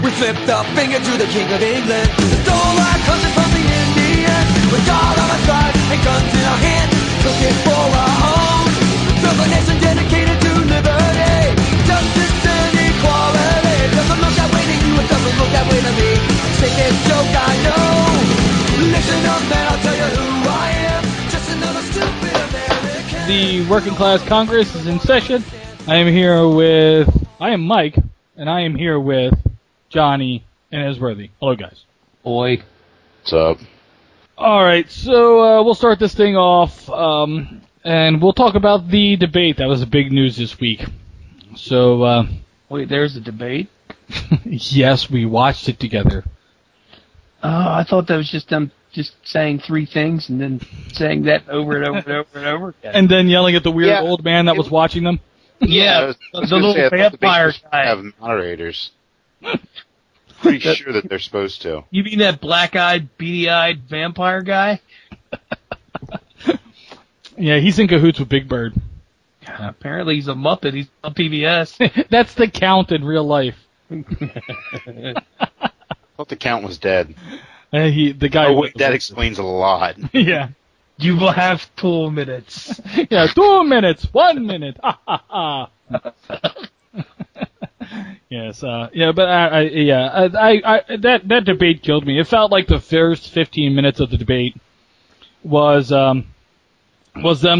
We flipped the finger to the King of England. Stole our country from the Indians. With God on our side and guns in our hand, took it for our own. Built a nation dedicated to liberty, justice and equality. It doesn't look that way to you, it doesn't look that way to me. Sickest joke I know. Listen up man, I'll tell you who I am. Just another stupid American. The Working Class Congress is in session. I am Mike, and I am here with Johnny and Esworthy. Hello, guys. Oi. What's up? All right, so we'll start this thing off, and we'll talk about the debate. That was the big news this week. So, Wait, there's a debate? yes, we watched it together. I thought that was just them just saying three things and then saying that over and over and over and over again. And then yelling at the weird Yeah. old man that was watching them. Yeah, I was the gonna little say, I thought the vampire debates guy. have moderators. Pretty sure that they're supposed to. You mean that black-eyed, beady-eyed vampire guy? Yeah, he's in cahoots with Big Bird. Apparently he's a Muppet. He's on PBS. That's the Count in real life. I thought the Count was dead. The guy. Oh, wait, that explains a lot. Yeah. You will have 2 minutes. Yeah, 2 minutes, 1 minute. Ha ha ha. Yes, yeah, but that debate killed me. It felt like the first 15 minutes of the debate was them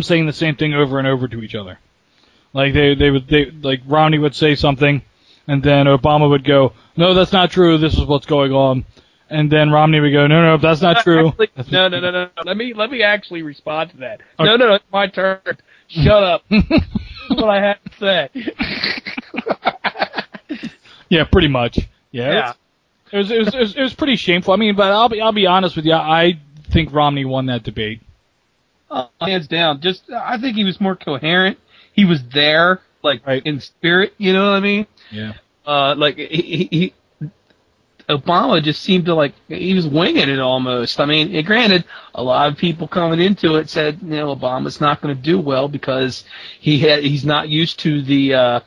saying the same thing over and over to each other. Like like Romney would say something, and then Obama would go, "No, that's not true. This is what's going on." And then Romney would go, no, that's not true. Actually, no. Let me actually respond to that. Okay. No, it's my turn. Shut up. That's what I have to say. Yeah, pretty much. Yeah. It was pretty shameful. I mean, but I'll be honest with you. I think Romney won that debate. Hands down. I think he was more coherent. He was there, right. In spirit. You know what I mean? Yeah. He Obama just seemed to he was winging it almost. I mean, granted, a lot of people coming into it said, Obama's not going to do well because he's not used to the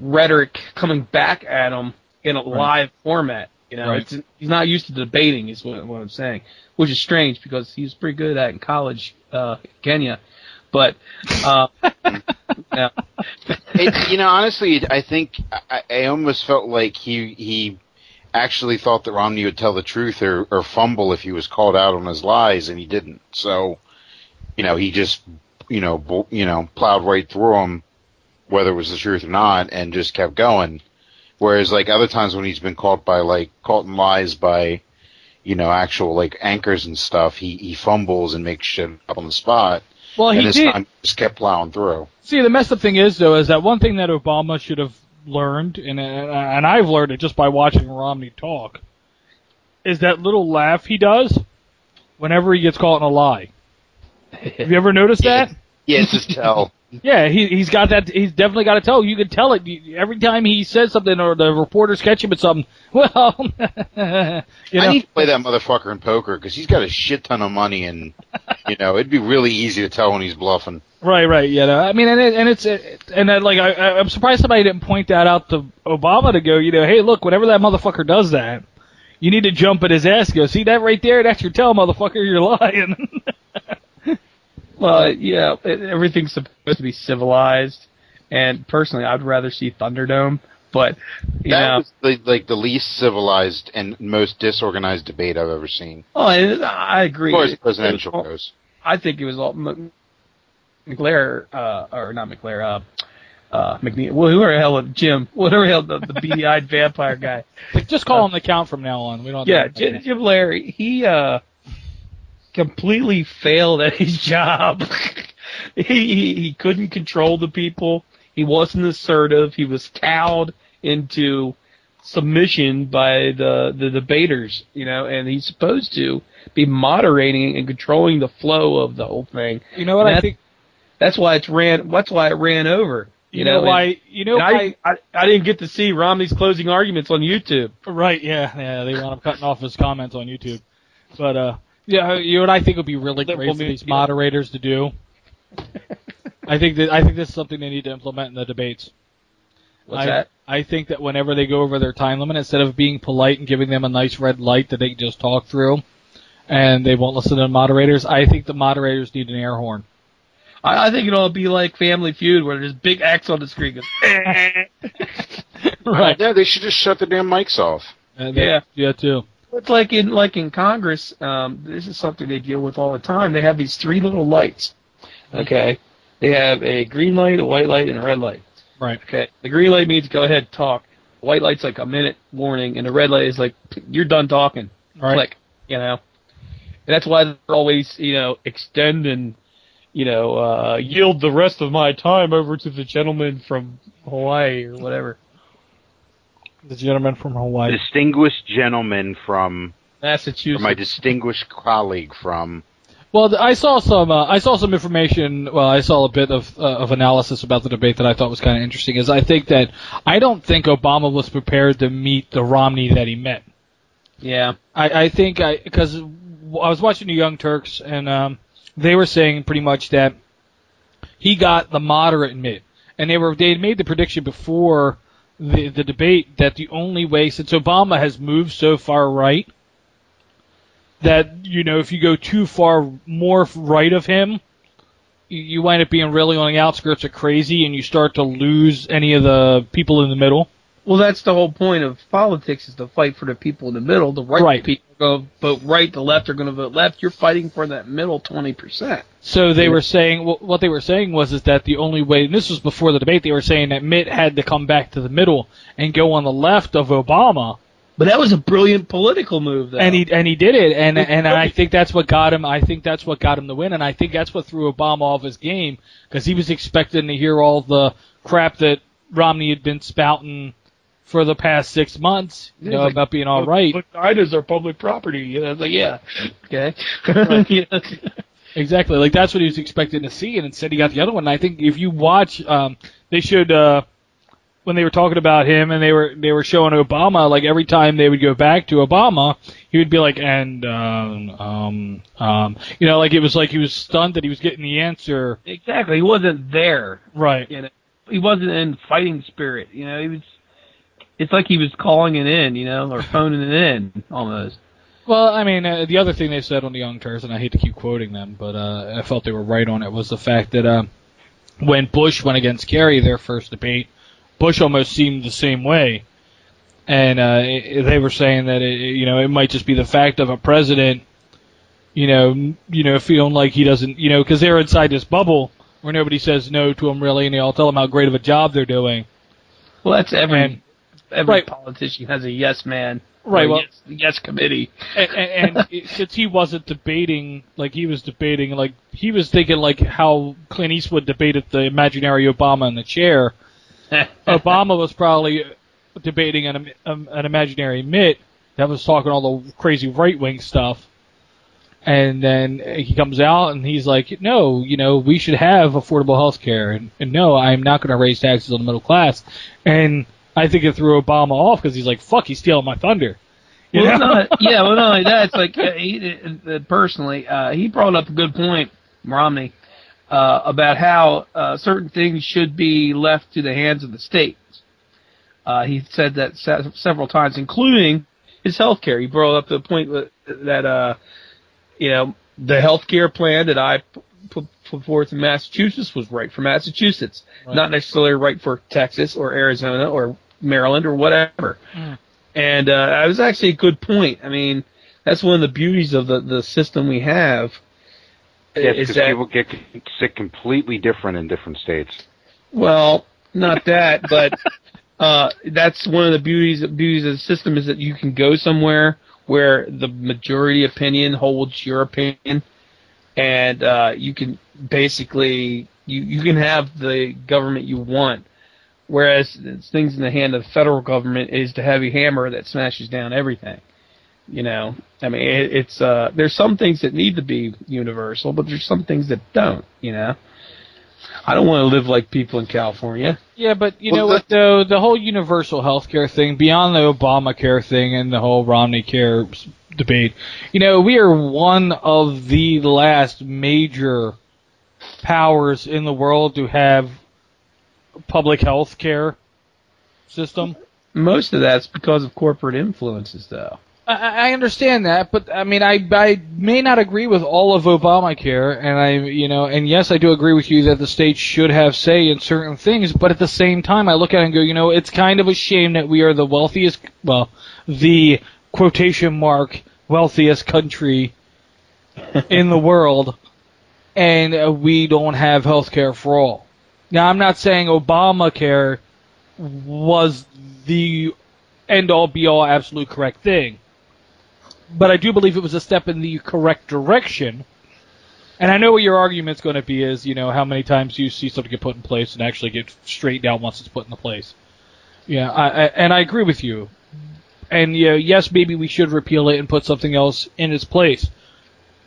rhetoric coming back at him in a live format. Right. He's not used to debating, is what I'm saying, which is strange because he was pretty good at that in college, Kenya. But yeah. Honestly, I think I almost felt like he actually thought that Romney would tell the truth or fumble if he was called out on his lies, and he didn't. So, he just, plowed right through him, whether it was the truth or not, and just kept going. Whereas, other times when he's been caught in lies by, actual, anchors and stuff, he fumbles and makes shit up on the spot. Well, and he this did. time just kept plowing through. See, the messed up thing is, though, is that one thing that Obama should have learned, and I've learned it just by watching Romney talk, is that little laugh he does whenever he gets caught in a lie. Have you ever noticed that? Yeah, it's just tell. Yeah, he's got that. He's definitely got to tell. You can tell it every time he says something, or the reporters catch him at something. Well, I need to play that motherfucker in poker because he's got a shit ton of money, and it'd be really easy to tell when he's bluffing. Right. Yeah, no, I mean, I'm surprised somebody didn't point that out to Obama to go. Hey, look, whenever that motherfucker does that, you need to jump at his ass. Go, see that right there? That's your tell, motherfucker. You're lying. Well, yeah, everything's supposed to be civilized, and personally, I'd rather see Thunderdome. But that was the least civilized and most disorganized debate I've ever seen. Oh, I agree. As far as presidential goes, I think it was all McNair, or not McNair, McNeil. Well, whoever the hell Jim, whatever the hell the beady-eyed vampire guy. Just call him the Count from now on. We don't. Yeah, Jim Larry. He completely failed at his job. He couldn't control the people. He wasn't assertive. He was cowed into submission by the debaters, and he's supposed to be moderating and controlling the flow of the whole thing. You know what I think? That's why it ran over. You know why? I didn't get to see Romney's closing arguments on YouTube. Right? Yeah. They wound up cutting off his comments on YouTube. But you know what I think would be really great for these moderators to do? I think this is something they need to implement in the debates. What's that? I think that whenever they go over their time limit, instead of being polite and giving them a nice red light that they can just talk through, and they won't listen to the moderators, I think the moderators need an air horn. I think it'll be like Family Feud, where there's big X on the screen. Goes, Right. Yeah, they should just shut the damn mics off. Yeah, too. It's like in Congress. This is something they deal with all the time. They have these 3 little lights. Okay, they have a green light, a white light, and a red light. Right. Okay, the green light means go ahead, talk. The white light's like a minute warning, and the red light is like you're done talking. Right. Click. And that's why they're always extend and yield the rest of my time over to the gentleman from Hawaii or whatever. The gentleman from Hawaii. Distinguished gentleman from Massachusetts. my distinguished colleague from. Well, I saw some information. Well, I saw a bit of analysis about the debate that I thought was kind of interesting. I don't think Obama was prepared to meet the Romney that he met. Yeah. I think because I was watching the Young Turks and they were saying pretty much that he got the moderate mid, and they had made the prediction before the debate that the only way, since Obama has moved so far right, that if you go too far more right of him, you wind up being really on the outskirts of crazy, and you start to lose any of the people in the middle. Well, that's the whole point of politics, is to fight for the people in the middle. The right people are going to vote right, the left are going to vote left. You're fighting for that middle 20%. So they were saying, what they were saying was that the only way, and this was before the debate, they were saying that Mitt had to come back to the middle and go on the left of Obama. But that was a brilliant political move, though. And he did it, and I think that's what got him. I think that's what got him the win, and I think that's what threw Obama off his game, because he was expecting to hear all the crap that Romney had been spouting for the past 6 months, about being all right. Vaginas are public property. I was like, yeah, okay. Right. Exactly. Like, that's what he was expecting to see, and instead he got the other one. And I think if you watch, they showed, when they were talking about him and they were showing Obama, like, every time they would go back to Obama, he would be like, and, like, it was like he was stunned that he was getting the answer. Exactly. He wasn't there. Right. He wasn't in fighting spirit. He was. It's like he was calling it in, or phoning it in, almost. Well, I mean, the other thing they said on the Young Turks, and I hate to keep quoting them, but I felt they were right on it, was the fact that when Bush went against Kerry, their first debate, Bush almost seemed the same way. And they were saying that, it might just be the fact of a president, feeling like he doesn't, because they're inside this bubble where nobody says no to them really, and they all tell them how great of a job they're doing. Well, that's every right. politician has a yes man, right? Well, yes committee, and since he wasn't debating, like he was debating, like he was thinking like how Clint Eastwood debated the imaginary Obama in the chair. Obama was probably debating an imaginary Mitt that was talking all the crazy right wing stuff. And then he comes out and he's like, no, we should have affordable health care. And no, I'm not going to raise taxes on the middle class. And I think it threw Obama off because he's like, fuck, he's stealing my thunder. Well, not only that, it's like, personally, he brought up a good point, Romney, about how certain things should be left to the hands of the states. He said that several times, including his health care. He brought up the point that the health care plan that I put forth in Massachusetts was right for Massachusetts, not necessarily right for Texas or Arizona or Maryland or whatever. And it was actually a good point. I mean, that's one of the beauties of the system we have. Yes, because people get sick completely different in different states. Well, not that, but that's one of the beauties of the system, is that you can go somewhere where the majority opinion holds your opinion, and you can basically you can have the government you want, whereas things in the hand of the federal government is the heavy hammer that smashes down everything. I mean, it's there's some things that need to be universal, but there's some things that don't. I don't want to live like people in California. Yeah, but know what, though? The whole universal health care thing, beyond the Obamacare thing and the whole Romney care debate, we are one of the last major powers in the world to have public health care. system. Most of that's because of corporate influences, though. I understand that, but I mean, I may not agree with all of Obamacare, and yes, I do agree with you that the states should have say in certain things, but at the same time, I look at it and go, it's kind of a shame that we are the wealthiest, the quotation mark wealthiest country in the world, and we don't have health care for all. Now, I'm not saying Obamacare was the end-all, be-all, absolute correct thing. But I do believe it was a step in the correct direction. And I know what your argument's going to be is, how many times you see something get put in place and actually get straightened out once it's put into place. Yeah, I agree with you. And yes, maybe we should repeal it and put something else in its place.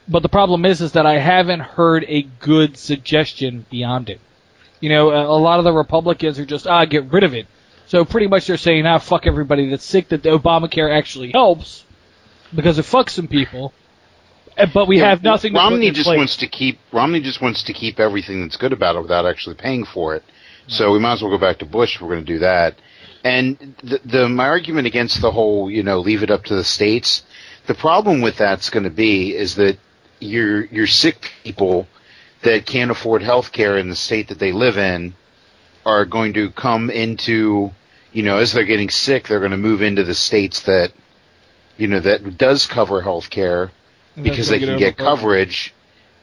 But the problem is that I haven't heard a good suggestion beyond it. A lot of the Republicans are just, get rid of it. So pretty much they're saying, fuck everybody that's sick, that the Obamacare actually helps. Because it fucks some people, but we have nothing. Romney just wants to keep everything that's good about it without actually paying for it. Right. So we might as well go back to Bush if we're going to do that. And my argument against the whole, leave it up to the states. The problem with that's going to be is that your sick people that can't afford health care in the state that they live in are going to come into, as they're getting sick, they're going to move into the states that does cover health care because they can get coverage.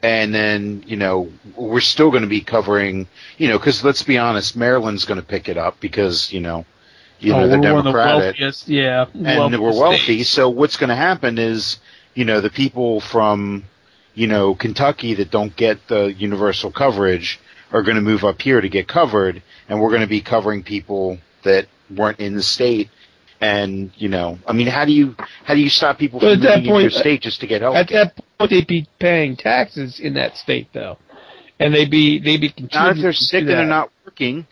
And then, we're still going to be covering, because let's be honest, Maryland's going to pick it up because, they're Democratic. And we're wealthy. So what's going to happen is, the people from, Kentucky that don't get the universal coverage are going to move up here to get covered. And we're going to be covering people that weren't in the state. And how do you stop people from moving into your state just to get health? At that point, they'd be paying taxes in that state, though, and they'd be contributing. Not if they're sick and they're not working.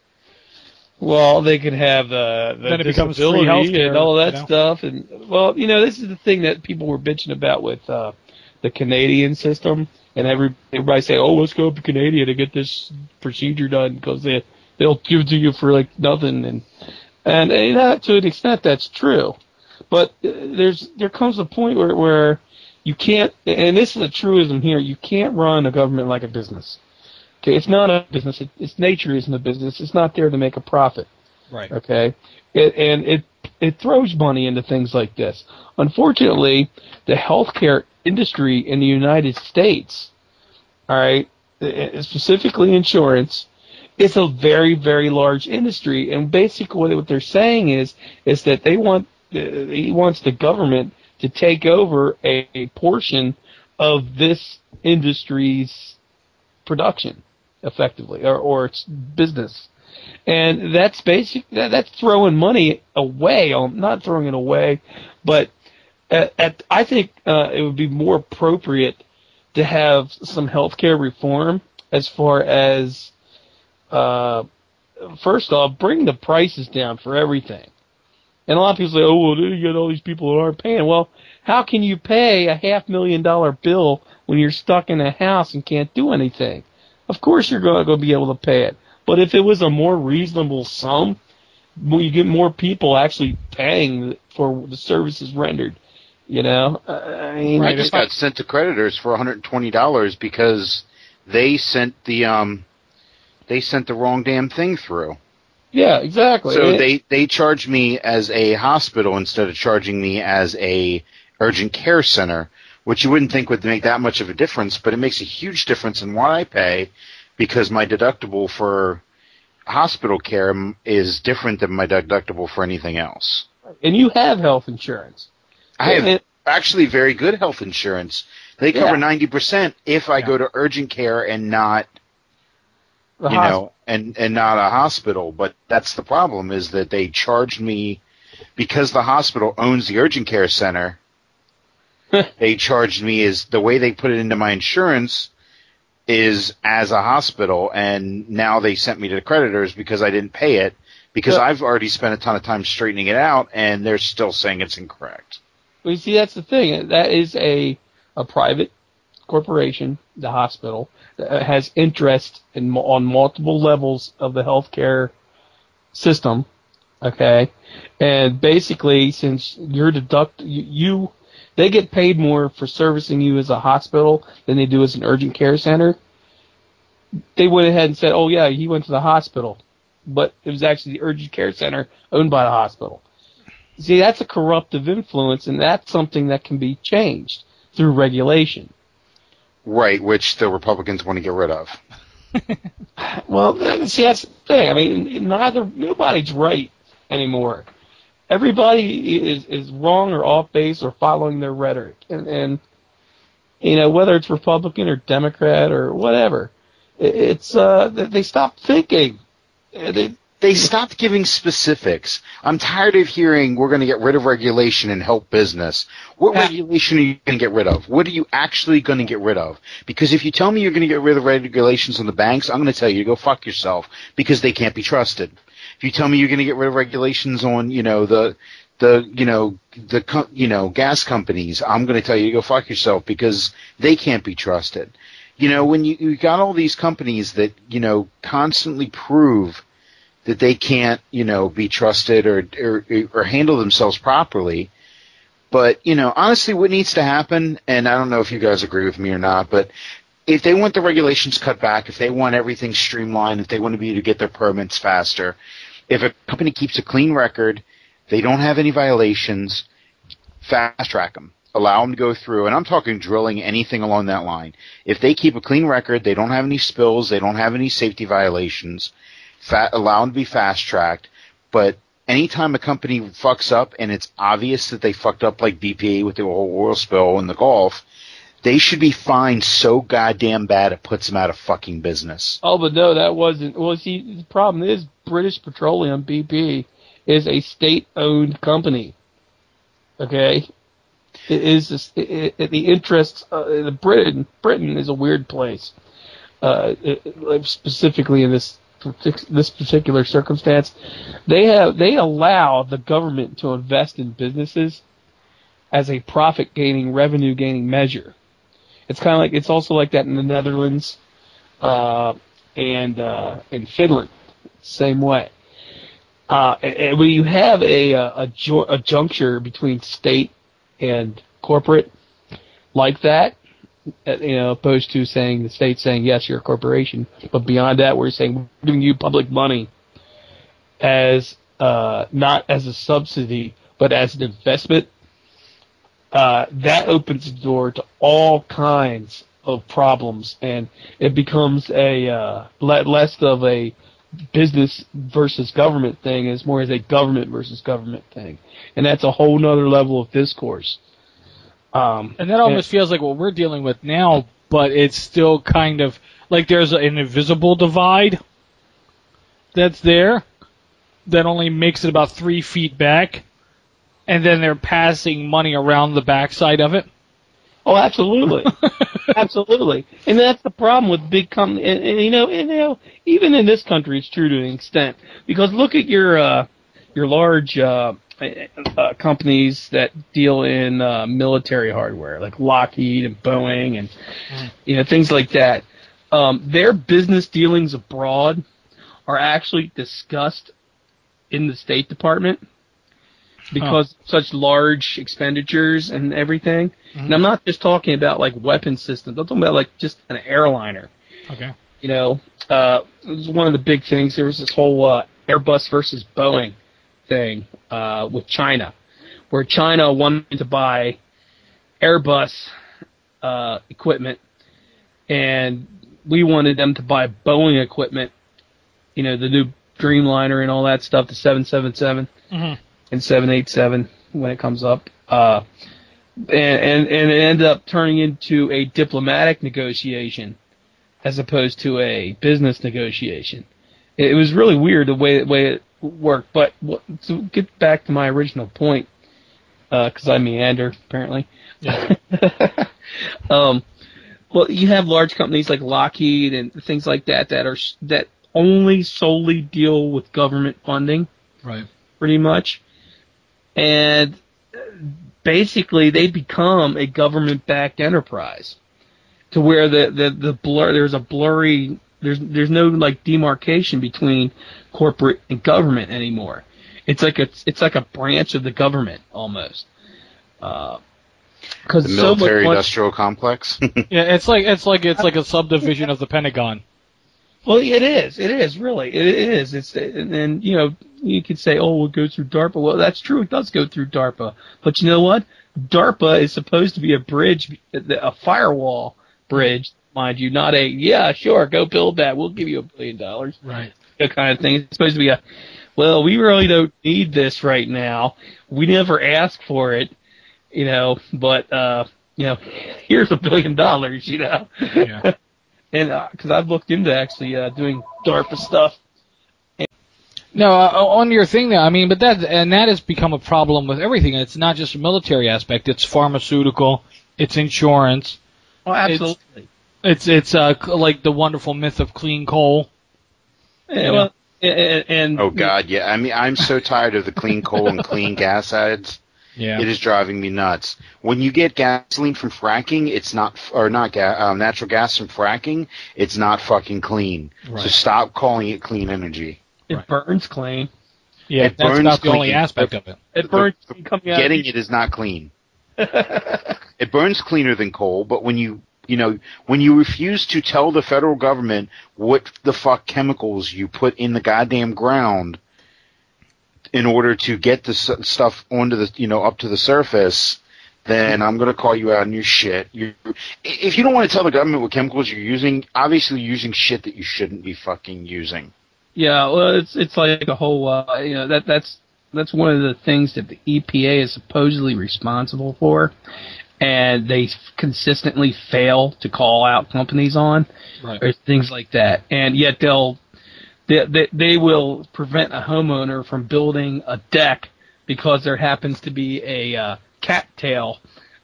Well, they could have the disability and all of that stuff, and this is the thing that people were bitching about with the Canadian system, and everybody say, "Oh, let's go up to Canada to get this procedure done because they'll give it to you for like nothing." And to an extent, that's true. But there comes a point where you can't, and this is a truism here, you can't run a government like a business. Okay, it's not a business. Its nature isn't a business. It's not there to make a profit. Right. Okay, it throws money into things like this. Unfortunately, the healthcare industry in the United States, all right, specifically insurance, it's a very, very large industry, and basically what they're saying is that he wants the government to take over a portion of this industry's production, effectively, or its business, and that's that's throwing money away. Not throwing it away, but I think it would be more appropriate to have some healthcare reform as far as. First off, bring the prices down for everything. And a lot of people say, "Oh, well, you got all these people that aren't paying." Well, how can you pay a $500,000 bill when you're stuck in a house and can't do anything? Of course, you're going to be able to pay it. But if it was a more reasonable sum, you get more people actually paying for the services rendered. I just got sent to creditors for $120 because they sent the wrong damn thing through. Yeah, exactly. So they charged me as a hospital instead of charging me as a urgent care center, which you wouldn't think would make that much of a difference, but it makes a huge difference in what I pay because my deductible for hospital care is different than my deductible for anything else. And you have health insurance. I have actually very good health insurance. They cover 90% if I go to urgent care and not and not a hospital. But that's the problem, is that they charged me, because the hospital owns the urgent care center, they charged me as the way they put it into my insurance is as a hospital, and now they sent me to the creditors because I didn't pay it, because I've already spent a ton of time straightening it out, and they're still saying it's incorrect. Well, you see, that's the thing. That is a private corporation, the hospital, that has interest on multiple levels of the healthcare system, Okay, and basically, since you're they get paid more for servicing you as a hospital than they do as an urgent care center. They went ahead and said, "Oh yeah, he went to the hospital," but it was actually the urgent care center owned by the hospital. See, that's a corruptive influence, and that's something that can be changed through regulation. Right, which the Republicans want to get rid of. Well, see, that's the thing. I mean, nobody's right anymore. Everybody is wrong or off base or following their rhetoric, and whether it's Republican or Democrat or whatever, it's they stop thinking. They stopped giving specifics. I'm tired of hearing we're going to get rid of regulation and help business. What regulation are you going to get rid of? What are you actually going to get rid of? Because if you tell me you're going to get rid of regulations on the banks, I'm going to tell you to go fuck yourself because they can't be trusted. If you tell me you're going to get rid of regulations on, the gas companies, I'm going to tell you to go fuck yourself because they can't be trusted. When you got all these companies that, constantly prove that they can't, be trusted or handle themselves properly. But, honestly, what needs to happen, and I don't know if you guys agree with me or not, but if they want the regulations cut back, if they want everything streamlined, if they want to be able to get their permits faster, if a company keeps a clean record, they don't have any violations, fast track them. Allow them to go through, and I'm talking drilling, anything along that line. If they keep a clean record, they don't have any spills, they don't have any safety violations, allow them to be fast-tracked, but anytime a company fucks up and it's obvious that they fucked up like BP with the whole oil spill in the Gulf, they should be fined so goddamn bad it puts them out of fucking business. Oh, but no, that wasn't. Well, see, the problem is British Petroleum, BP, is a state-owned company. Okay? It is the interests of Britain is a weird place, specifically in this particular circumstance. They allow the government to invest in businesses as a profit-gaining, revenue-gaining measure. It's kind of like it's also like that in the Netherlands and in Finland, same way. And when you have a juncture between state and corporate like that, opposed to saying the state saying yes, you're a corporation, but beyond that, we're saying we're giving you public money as not as a subsidy, but as an investment. That opens the door to all kinds of problems, and it becomes a less of a business versus government thing, is more as a government versus government thing, and that's a whole nother level of discourse. And that almost feels like what we're dealing with now, but it's still kind of like there's an invisible divide that's there that only makes it about 3 feet back, and then they're passing money around the backside of it. Oh, absolutely, absolutely, and that's the problem with big companies. And even in this country, it's true to an extent, because look at your large companies that deal in military hardware, like Lockheed and Boeing, and things like that. Their business dealings abroad are actually discussed in the State Department because of such large expenditures and everything. Mm-hmm. And I'm not just talking about like weapon systems. I'm talking about like just an airliner. Okay. It was one of the big things. There was this whole Airbus versus Boeing thing with China, where China wanted to buy Airbus equipment, and we wanted them to buy Boeing equipment, the new Dreamliner and all that stuff, the 777 and 787 when it comes up, and it ended up turning into a diplomatic negotiation as opposed to a business negotiation. It was really weird the way it work. But to get back to my original point, because I meander apparently. Yeah. Well, you have large companies like Lockheed and things like that that only solely deal with government funding, right? Pretty much, and basically they become a government-backed enterprise, to where the blur there's a blurry. There's no like demarcation between corporate and government anymore. It's like a branch of the government almost. Because The so much military-industrial complex. Yeah, it's like a subdivision of the Pentagon. Well, it is really, it is. And you know, you could say, oh, it goes through DARPA. Well, that's true, it does go through DARPA. But you know what? DARPA is supposed to be a bridge, a firewall bridge, mind you, not a yeah, sure, go build that. We'll give you $1 billion. Right. That kind of thing. It's supposed to be well, we really don't need this right now. We never asked for it, you know. But you know, here's $1 billion, you know. Yeah. And because I've looked into actually doing DARPA stuff. No, on your thing there, I mean, but that has become a problem with everything. It's not just a military aspect; it's pharmaceutical, it's insurance. Oh, absolutely. It's like the wonderful myth of clean coal. Yeah, well, and Oh God, yeah. I mean, I'm so tired of the clean coal and clean gas ads. Yeah. It is driving me nuts. When you get gasoline from fracking, it's not, or not natural gas from fracking, it's not fucking clean. Right. So stop calling it clean energy. it burns clean. Yeah, It that's burns about the only clean. aspect of it. It burns clean coming out. Getting it is not clean. It burns cleaner than coal, but when you refuse to tell the federal government what the fuck chemicals you put in the goddamn ground in order to get the stuff onto the, up to the surface, then I'm going to call you out on your shit. If you don't want to tell the government what chemicals you're using, obviously you're using shit that you shouldn't be fucking using. Yeah, well, it's like a whole, that's one of the things that the EPA is supposedly responsible for, and they consistently fail to call out companies on, Right. or things like that, and yet they will prevent a homeowner from building a deck because there happens to be a cattail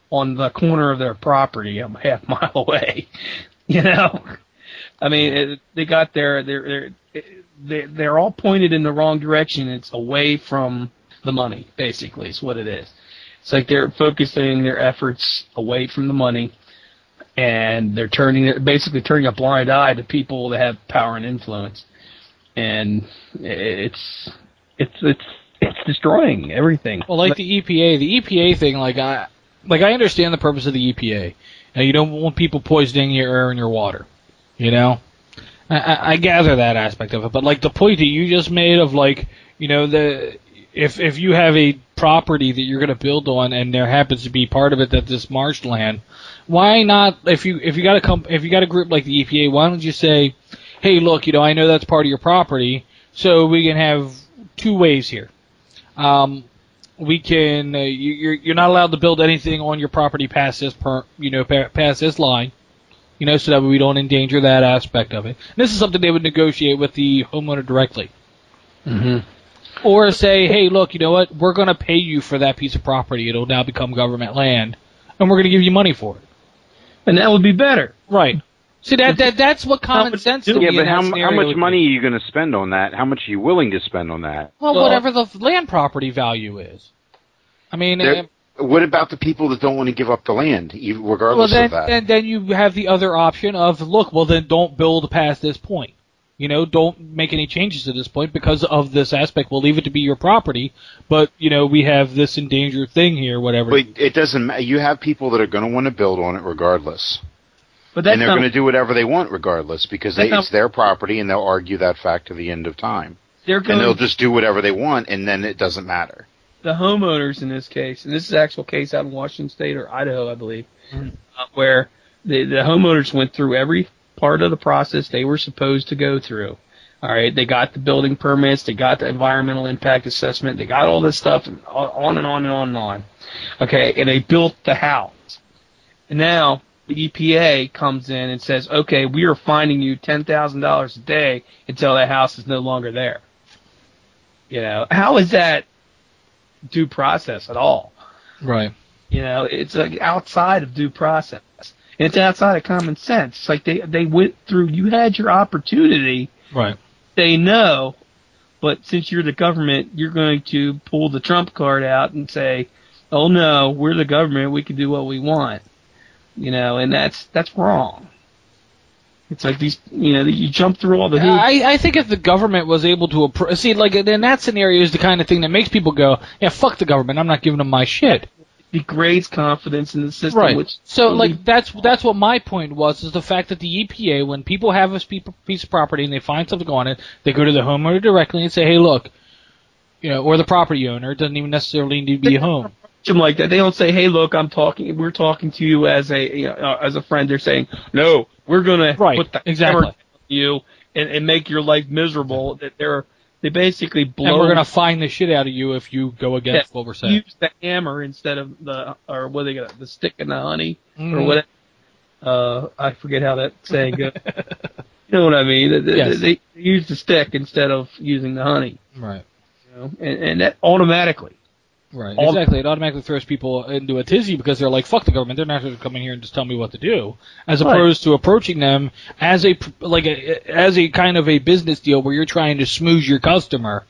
on the corner of their property a half mile away. You know, I mean, they got they're all pointed in the wrong direction. It's away from the money, basically, is what it is. It's like they're focusing their efforts away from the money, and they're basically turning a blind eye to people that have power and influence. And it's destroying everything. Well, like the EPA thing, I understand the purpose of the EPA. Now, you don't want people poisoning your air and your water, you know? I gather that aspect of it, but like the point that you just made of if you have a property that you're going to build on and there happens to be part of it that this marshland, why not? If you got a group like the EPA, why don't you say, hey, look, I know that's part of your property, so we can have two ways here. We can you're not allowed to build anything on your property past this past this line. So that we don't endanger that aspect of it. And this is something they would negotiate with the homeowner directly. Mm-hmm. Or say, hey, look, you know what? We're going to pay you for that piece of property. It'll now become government land, and we're going to give you money for it. And that would be better. Right. See, that's what common sense to me. Yeah, but how much would money be. are you going to spend on that? How much are you willing to spend on that? Well, whatever the land property value is. I mean... What about the people that don't want to give up the land, regardless of that? Then you have the other option of, look, well, then don't build past this point. Don't make any changes to this point because of this aspect. We'll leave it to be your property, but, we have this endangered thing here, whatever. But it doesn't matter. You have people that are going to want to build on it regardless. But that's and they're going to do whatever they want regardless because it's their property and they'll argue that fact to the end of time. And they'll just do whatever they want and then it doesn't matter. The homeowners in this case, and this is an actual case out in Washington State or Idaho, I believe, where the homeowners went through every part of the process they were supposed to go through. All right, they got the building permits, they got the environmental impact assessment, they got all this stuff, and on and on and on and on. Okay, and they built the house. And now the EPA comes in and says, okay, we are fining you $10,000 a day until that house is no longer there. How is that due process at all? Right. It's like outside of due process. And it's outside of common sense. It's like they went through, you had your opportunity. Right. They know, but since you're the government, you're going to pull the Trump card out and say, oh no, we're the government, we can do what we want. And that's wrong. It's like these, you jump through all the hoops. I think if the government was able to see, like in that scenario is the kind of thing that makes people go, yeah, fuck the government, I'm not giving them my shit. Degrades confidence in the system. Right. Which So, really- like, that's what my point was, is the fact that the EPA, when people have a piece of property and they find something on it, they go to the homeowner directly and say, hey, look, or the property owner. It doesn't even necessarily need to be a home. Them like that. They don't say, "Hey, look, we're talking to you as a friend." They're saying, "No, we're gonna put the exactly hammer on you and make your life miserable." That they basically blow. And we're gonna find the shit out of you if you go against what we're saying. Use the hammer instead of the stick and the honey Mm-hmm. or whatever. I forget how that saying goes. You know what I mean? Yes. They use the stick instead of using the honey. Right. And that automatically. Right, exactly. It automatically throws people into a tizzy because they're like, fuck the government. They're not going to come in here and just tell me what to do. As opposed to approaching them as a kind of a business deal where you're trying to smooth your customer.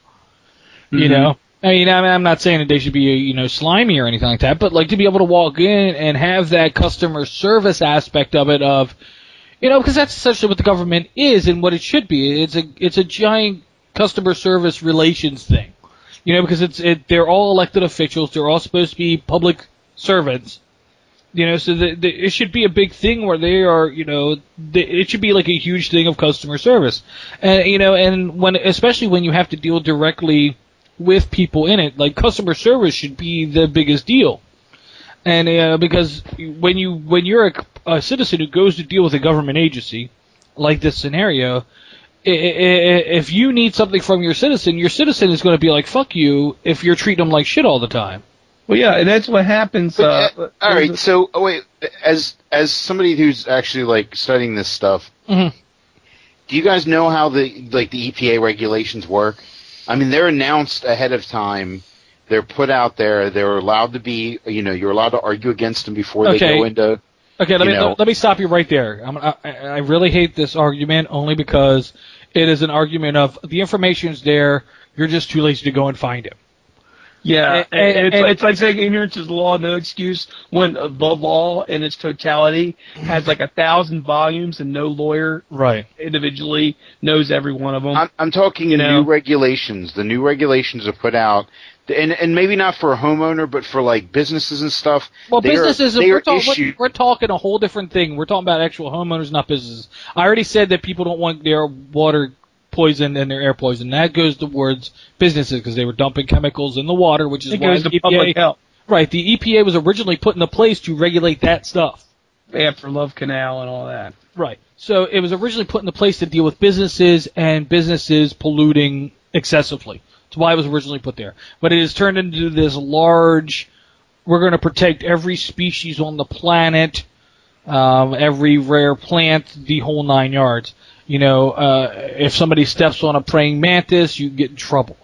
You know? I mean, I'm not saying that they should be, slimy or anything like that, but like to be able to walk in and have that customer service aspect of it because that's essentially what the government is and what it should be. It's a giant customer service relations thing. Because they're all elected officials. They're all supposed to be public servants. So it should be a big thing where they are, it should be like a huge thing of customer service. And, and especially when you have to deal directly with people in it, like customer service should be the biggest deal. And, because when you're a citizen who goes to deal with a government agency, like this scenario, if you need something from your citizen is going to be like, fuck you, if you're treating them like shit all the time. Well, yeah, and that's what happens. All right, so, wait, as somebody who's actually, like, studying this stuff, do you guys know how the EPA regulations work? I mean, they're announced ahead of time. They're put out there. They're allowed to be, you're allowed to argue against them before they go into... Okay, let me stop you right there. I really hate this argument only because it is an argument of the information's there, you're just too lazy to go and find it. Yeah, it's like saying ignorance is the law, no excuse, when the law in its totality has like 1,000 volumes and no lawyer individually knows every one of them. I'm talking new regulations. The new regulations are put out. And maybe not for a homeowner, but for like businesses and stuff. Well, we're talking a whole different thing. We're talking about actual homeowners, not businesses. I already said that people don't want their water poisoned and their air poisoned. That goes towards businesses because they were dumping chemicals in the water, which is why the EPA, public health. Right, the EPA was originally put into place to regulate that stuff. After Love Canal and all that. Right. So it was originally put into place to deal with businesses and businesses polluting excessively. That's why it was originally put there. But it has turned into this large, we're going to protect every species on the planet, every rare plant, the whole 9 yards. If somebody steps on a praying mantis, you get in trouble.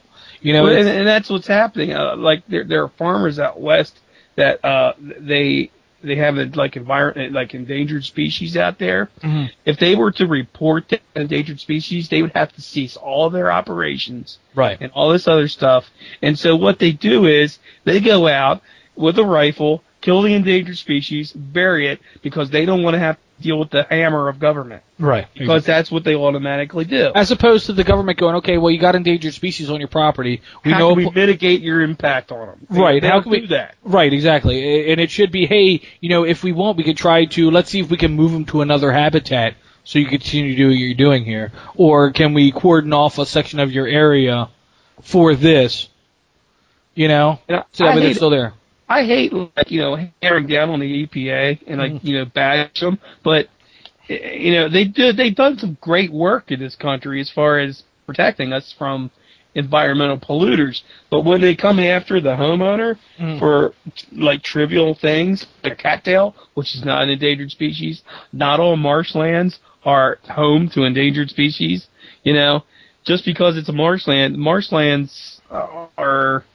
And that's what's happening. Like there are farmers out west that they have endangered species out there. Mm-hmm. If they were to report the endangered species, they would have to cease all their operations, and all this other stuff. And so what they do is they go out with a rifle, kill the endangered species, bury it, because they don't want to have to deal with the hammer of government. Right. Because that's what they automatically do. As opposed to the government going, okay, well, you got endangered species on your property. How can we mitigate your impact on them? Right. How can we do that? Right, exactly. And it should be, hey, if we want, we could try to, let's see if we can move them to another habitat so you continue to do what you're doing here. Or can we cordon off a section of your area for this, so that they're still there. I hate, hammering down on the EPA and, bash them, but, they've done some great work in this country as far as protecting us from environmental polluters. But when they come after the homeowner for, trivial things, like cattail, which is not an endangered species, not all marshlands are home to endangered species, just because it's a marshlands are,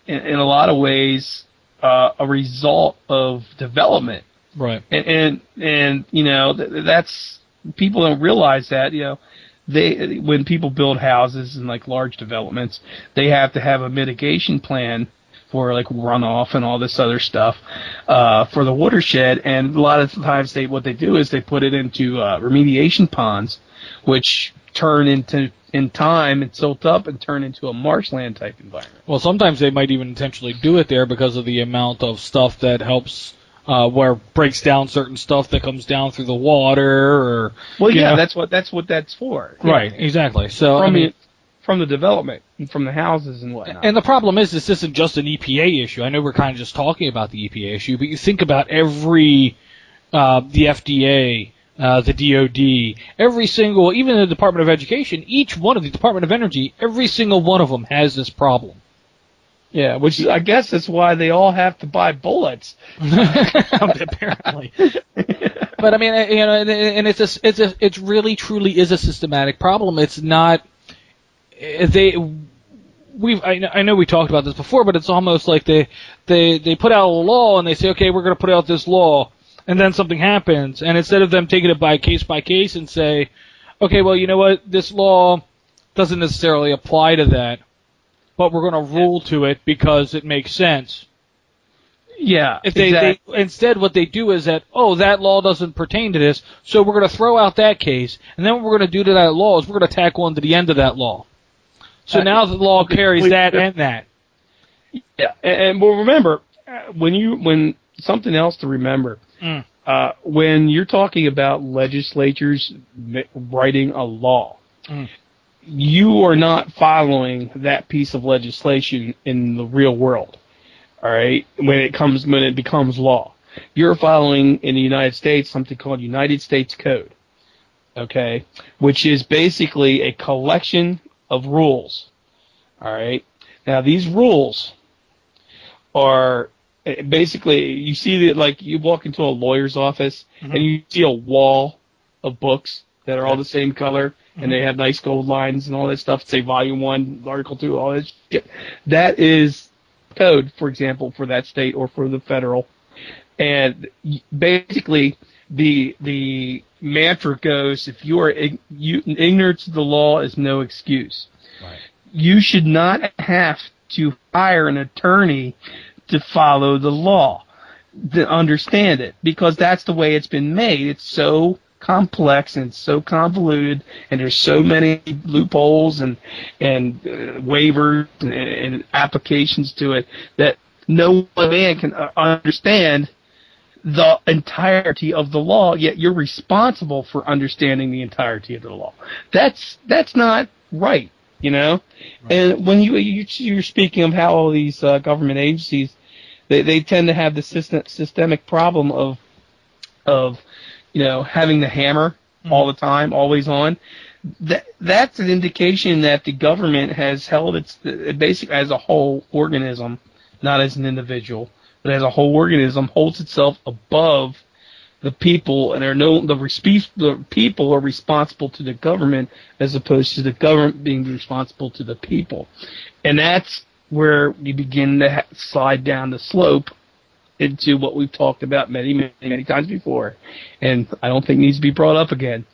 in a lot of ways, a result of development. Right. And that's, people don't realize that, when people build houses and large developments, they have to have a mitigation plan for like runoff and all this other stuff for the watershed. And a lot of times what they do is they put it into remediation ponds, which turn in time and silt up and turn into a marshland type environment. Well, sometimes they might even intentionally do it there because of the amount of stuff that helps, where breaks down certain stuff that comes down through the water, or that's what that's for. Right, exactly. So from the development, and from the houses and whatnot. And the problem is, this isn't just an EPA issue. I know we're kind of just talking about the EPA issue, but you think about every the FDA. The DOD, every single, even the Department of Education, each one of the Department of Energy, every single one of them has this problem. Yeah, which I guess is why they all have to buy bullets. Apparently. But I mean, and it's really truly is a systematic problem. It's not. I know we talked about this before, but it's almost like they put out a law and they say, okay, we're going to put out this law. And then something happens, and instead of them taking it by case and say, okay, well, you know what, this law doesn't necessarily apply to that, but we're going to rule to it because it makes sense. Yeah, They instead what they do is that, that law doesn't pertain to this, so we're going to throw out that case, and then what we're going to do to that law is we're going to tack on to the end of that law. So now the law carries that and that. Yeah, and well, remember, when something else to remember, when you're talking about legislatures writing a law, you are not following that piece of legislation in the real world. All right, when it becomes law, you're following in the United States something called United States Code. Okay, which is basically a collection of rules. All right, now these rules are basically, you see that, like, you walk into a lawyer's office and you see a wall of books that are all the same color and they have nice gold lines and all that stuff. Say Volume 1, Article 2, all that shit. That is code, for example, for that state or for the federal. And basically, the mantra goes, if you are ignorance of the law is no excuse. Right. You should not have to hire an attorney to follow the law, to understand it, because that's the way it's been made. It's so complex and it's so convoluted, and there's so many loopholes and waivers and applications to it that no man can understand the entirety of the law, yet you're responsible for understanding the entirety of the law. That's not right, you know? Right. And when you're speaking of how all these government agencies, they tend to have the systemic problem of having the hammer all the time, always on. That's an indication that the government has held it basically as a whole organism, not as an individual, but as a whole organism, holds itself above the people, and the people are responsible to the government as opposed to the government being responsible to the people. And that's where you begin to slide down the slope into what we've talked about many, many, many times before, and I don't think needs to be brought up again.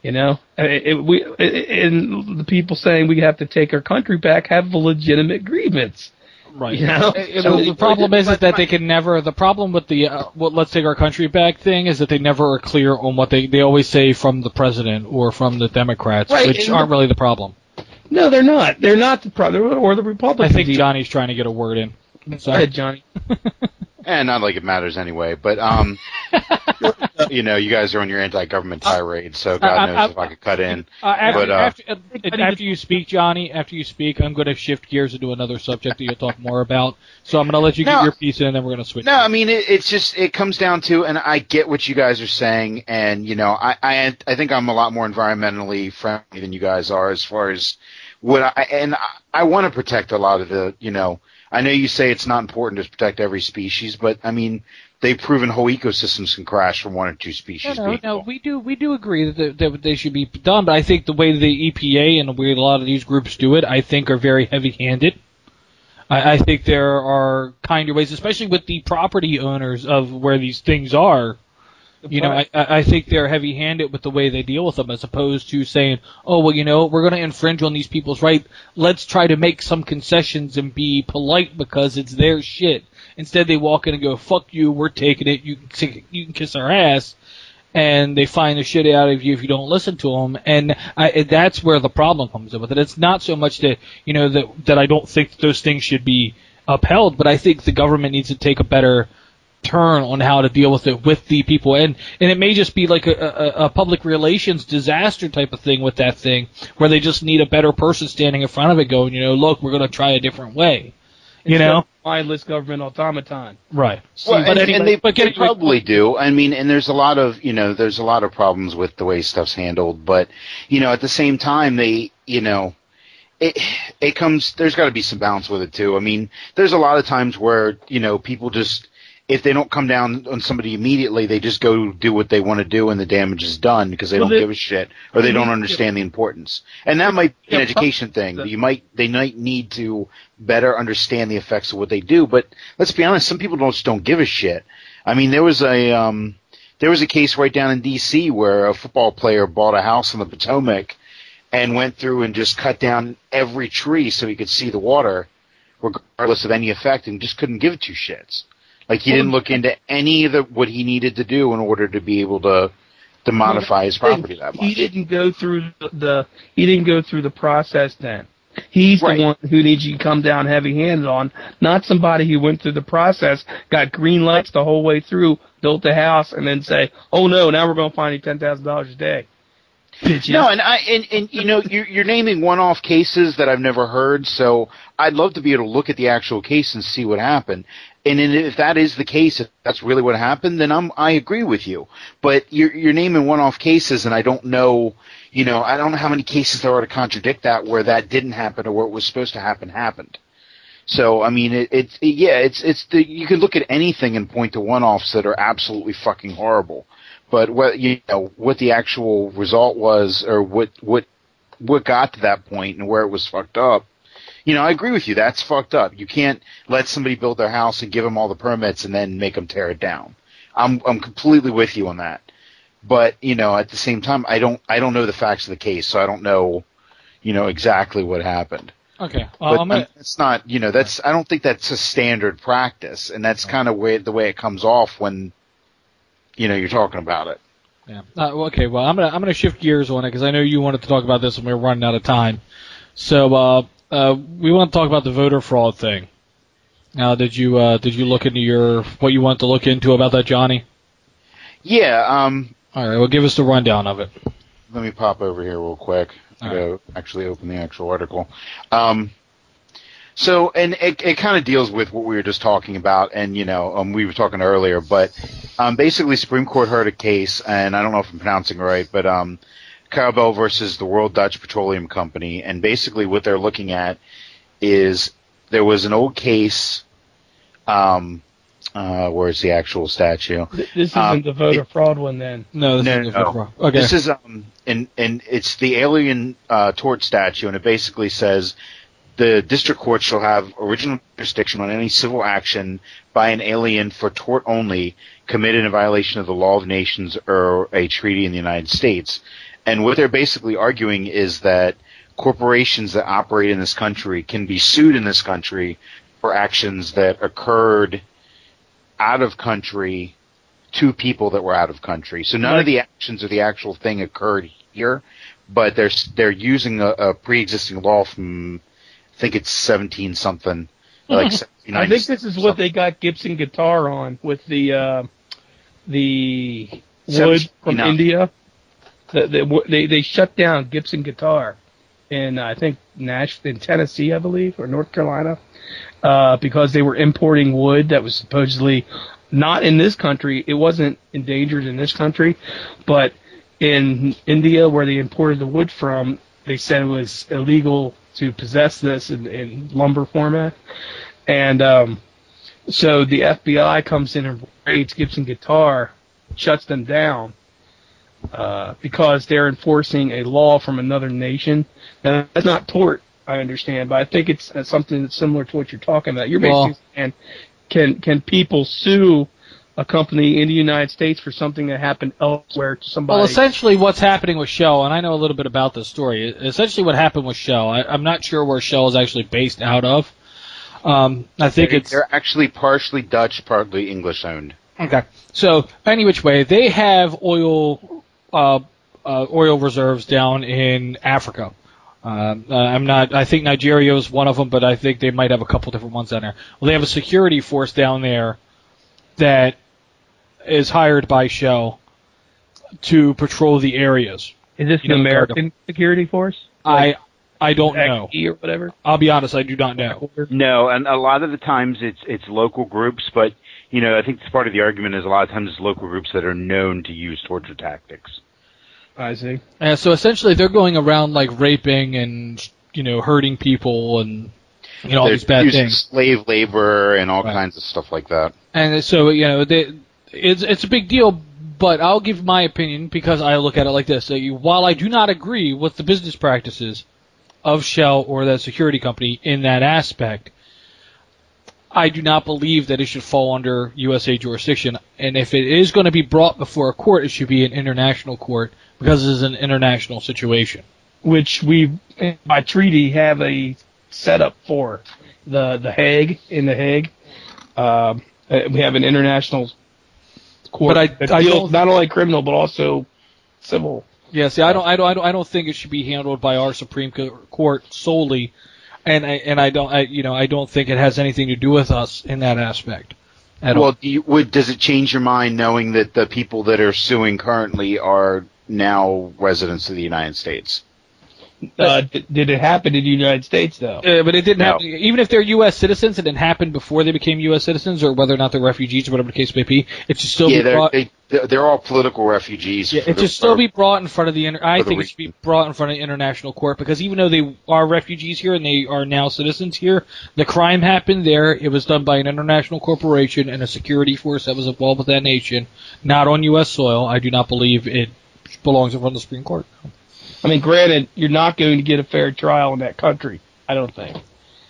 And the people saying we have to take our country back have a legitimate grievance. Right. The problem is that they can never. The problem with the let's take our country back thing is that they never are clear on what they always say from the president or from the Democrats, right, which aren't really the problem. No, they're not. They're not the problem, or the Republicans. I think Johnny's trying to get a word in. Go ahead, Johnny. Not like it matters anyway, but you guys are on your anti-government tirade, so God knows if I could cut in. After you speak, Johnny, I'm going to shift gears into another subject that you'll talk more about. So I'm going to let you get your piece in, and then we're going to switch. No, I mean it comes down to, and I get what you guys are saying, and I think I'm a lot more environmentally friendly than you guys are as far as I want to protect a lot of the I know you say it's not important to protect every species, but I mean, they've proven whole ecosystems can crash from one or two species. No, we do agree that they should be done, but I think the way the EPA and the way a lot of these groups do it, I think are very heavy-handed. I think there are kinder ways, especially with the property owners of where these things are. You know, I think they're heavy-handed with the way they deal with them, as opposed to saying, "Oh, well, you know, we're going to infringe on these people's right. Let's try to make some concessions and be polite because it's their shit." Instead, they walk in and go, "Fuck you, we're taking it. You can kiss our ass," and they find the shit out of you if you don't listen to them. And that's where the problem comes in with it. It's not so much that that I don't think those things should be upheld, but I think the government needs to take a better turn on how to deal with it with the people, and it may just be like a public relations disaster type of thing with that thing, where they just need a better person standing in front of it going, look, we're going to try a different way, mindless government automaton. Right. Well, But and anyway, they probably do. I mean, and there's a lot of problems with the way stuff's handled, but at the same time, they it comes. There's got to be some balance with it too. I mean, there's a lot of times where people just, if they don't come down on somebody immediately, they just go do what they want to do, and the damage is done because they don't give a shit, or they don't understand the importance. And that might be an education thing. They might need to better understand the effects of what they do. But let's be honest, some people just don't give a shit. I mean, there was a case right down in D.C. where a football player bought a house on the Potomac and went through and just cut down every tree so he could see the water, regardless of any effect, and just couldn't give two shits. Like, he didn't look into any of what he needed to do in order to be able to modify his property that much. He didn't go through the process then. He's the one who needs you to come down heavy-handed on, not somebody who went through the process, got green lights the whole way through, built a house, and then say, "Oh no, now we're going to fine you $10,000 a day." Bitches. No, and you're naming one-off cases that I've never heard, so I'd love to be able to look at the actual case and see what happened. And if that is the case, if that's really what happened, then I agree with you. But you're naming one-off cases, and I don't know, I don't know how many cases there are to contradict that where that didn't happen or where it was supposed to happen happened. So I mean, you can look at anything and point to one-offs that are absolutely fucking horrible. But what the actual result was, or what got to that point and where it was fucked up. I agree with you. That's fucked up. You can't let somebody build their house and give them all the permits and then make them tear it down. I'm completely with you on that. But at the same time, I don't know the facts of the case, so I don't know, exactly what happened. Okay. But it's not. I don't think that's a standard practice, and that's kind of the way it comes off when you're talking about it. Yeah. Okay. Well, I'm gonna shift gears on it because I know you wanted to talk about this and we're running out of time. So we want to talk about the voter fraud thing. Now, did you look into what you want to look into about that, Johnny? Yeah. All right. Well, give us the rundown of it. Let me pop over here real quick. Go actually open the actual article. So, and it kind of deals with what we were just talking about, and we were talking earlier, but basically, Supreme Court heard a case, and I don't know if I'm pronouncing it right, but Carabel versus the World Dutch Petroleum Company, and basically what they're looking at is there was an old case. Where's the actual statute? This isn't the voter fraud one, then. No, this isn't the voter fraud. Okay. This is and it's the Alien Tort Statute, and it basically says the district court shall have original jurisdiction on any civil action by an alien for tort only committed in violation of the law of nations or a treaty in the United States. And what they're basically arguing is that corporations that operate in this country can be sued in this country for actions that occurred out of country to people that were out of country. So none of the actions or the actual thing occurred here, but they're using a pre-existing law from, I think it's 17-something. Like I think this is what they got Gibson Guitar on with the wood from India. They shut down Gibson Guitar in I think in Tennessee, I believe, or North Carolina, because they were importing wood that was supposedly not in this country. It wasn't endangered in this country, but in India, where they imported the wood from, they said it was illegal to possess this in lumber format. And so the FBI comes in and raids Gibson Guitar, shuts them down, because they're enforcing a law from another nation. Now, that's not tort, I understand, but I think it's something that's similar to what you're talking about. You're basically saying, can people sue a company in the United States for something that happened elsewhere to somebody. Well, essentially what's happening with Shell, and I know a little bit about this story, essentially what happened with Shell, I'm not sure where Shell is actually based out of. I think They're actually partially Dutch, partly English owned. Okay. So, any which way, they have oil reserves down in Africa. I think Nigeria is one of them, but I think they might have a couple different ones down there. Well, they have a security force down there that is hired by Shell to patrol the areas. Is this an American security force? I don't know. XE or whatever? I'll be honest, I do not know. No, and a lot of the times it's local groups, but I think part of the argument is a lot of times it's local groups that are known to use torture tactics. I see. So essentially, they're going around like raping and hurting people and all these bad using things, slave labor and all kinds of stuff like that. And so it's a big deal. But I'll give my opinion because I look at it like this: while I do not agree with the business practices of Shell or that security company in that aspect, I do not believe that it should fall under USA jurisdiction. And if it is going to be brought before a court, it should be an international court because it is an international situation. Which we, by treaty, have a setup for. The Hague, in The Hague. We have an international court But that deals not only criminal but also civil. Yeah, see, I don't think it should be handled by our Supreme Court solely, and I don't think it has anything to do with us in that aspect. Well, does it change your mind knowing that the people that are suing currently are now residents of the United States? Did it happen in the United States, though? But it didn't happen. Even if they're U.S. citizens, it didn't happen before they became U.S. citizens, or whether or not they're refugees, or whatever the case may be. It should still be brought. They're all political refugees. Yeah, it should still be brought in front of the. I think it should be brought in front of the international court because even though they are refugees here and they are now citizens here, the crime happened there. It was done by an international corporation and a security force that was involved with that nation, not on U.S. soil. I do not believe it belongs in front of the Supreme Court. I mean, granted, you're not going to get a fair trial in that country, I don't think.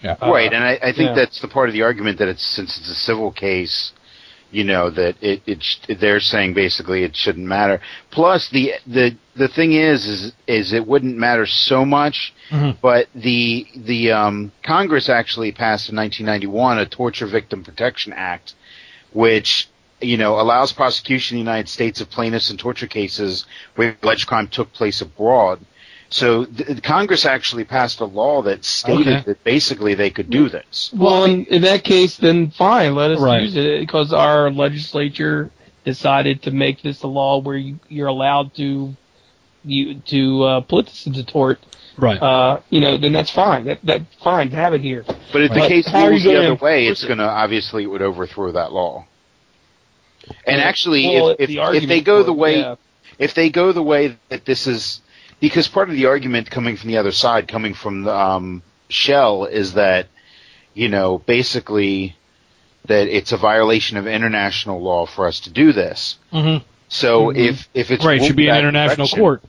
Yeah. Right, and I think that's the part of the argument that since it's a civil case, that they're saying basically it shouldn't matter. Plus, the thing is it wouldn't matter so much, but the Congress actually passed in 1991 a Torture Victim Protection Act, which allows prosecution in the United States of plaintiffs in torture cases where alleged crime took place abroad. So Congress actually passed a law that stated that basically they could do this. Well, in that case, then fine, let us use it because our legislature decided to make this a law where you're allowed to put this into tort. Right. Then that's fine. That's fine to have it here. But if the case moves the other way, it would overthrow that law. And actually, if they go the way that this is, because part of the argument coming from the other side, coming from Shell, is that basically that it's a violation of international law for us to do this. Mm-hmm. So if it's it should be an international court.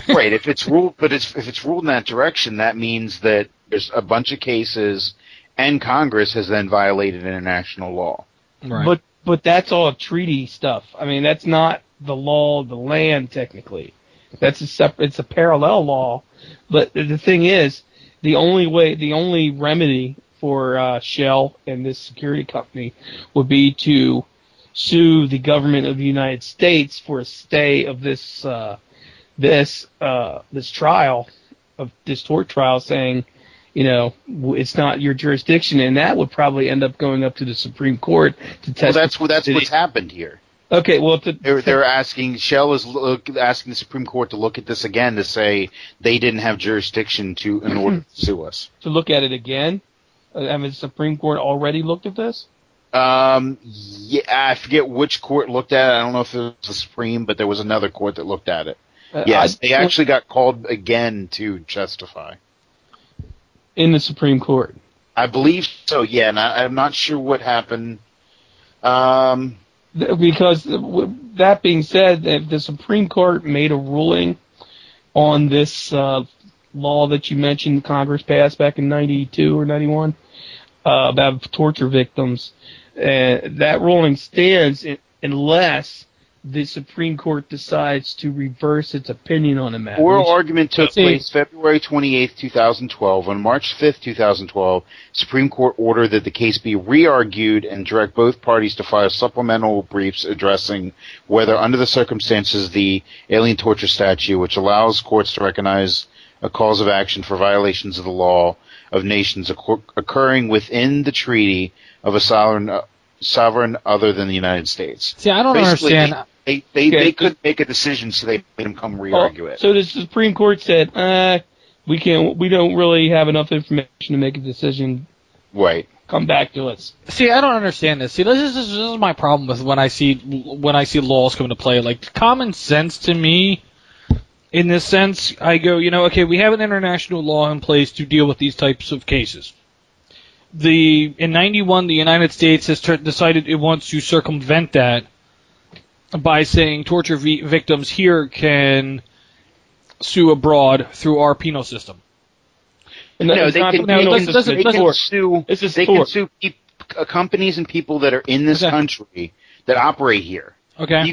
Right. If it's ruled in that direction, that means that there's a bunch of cases, and Congress has then violated international law. Right. But that's all treaty stuff. I mean, that's not the law of the land technically. It's a parallel law. But the thing is, the only remedy for Shell and this security company would be to sue the government of the United States for a stay of this trial, of this tort trial, saying, it's not your jurisdiction, and that would probably end up going up to the Supreme Court to test. Well, that's what's happened here. Okay, well, they're asking, Shell is asking the Supreme Court to look at this again to say they didn't have jurisdiction in order to sue us. To look at it again? I mean, the Supreme Court already looked at this? Yeah, I forget which court looked at it. I don't know if it was the Supreme, but there was another court that looked at it. Yes, they actually got called again to testify. In the Supreme Court? I believe so, yeah, and I'm not sure what happened. Because, that being said, if the Supreme Court made a ruling on this law that you mentioned Congress passed back in 92 or 91 about torture victims, that ruling stands unless the Supreme Court decides to reverse its opinion on the matter. Oral argument took See- place February 28th, 2012. On March 5th, 2012, Supreme Court ordered that the case be re-argued and direct both parties to file supplemental briefs addressing whether, under the circumstances, the alien torture statute, which allows courts to recognize a cause of action for violations of the law of nations occurring within the treaty of a sovereign other than the United States. See, I don't Basically, understand. They couldn't make a decision, so they made him come re-argue it. So the Supreme Court said, we don't really have enough information to make a decision. Right. Come back to us. See, I don't understand this. See, this is my problem with when I see laws come into play. Like, common sense to me, in this sense, I go, okay, we have an international law in place to deal with these types of cases. In 91, the United States has decided it wants to circumvent that by saying torture victims here can sue abroad through our penal system. And No, it's they not can, the they penal can, system, they it's can tort. sue. It's just They can tort. sue companies and people that are in this Okay. country that operate here. Okay. You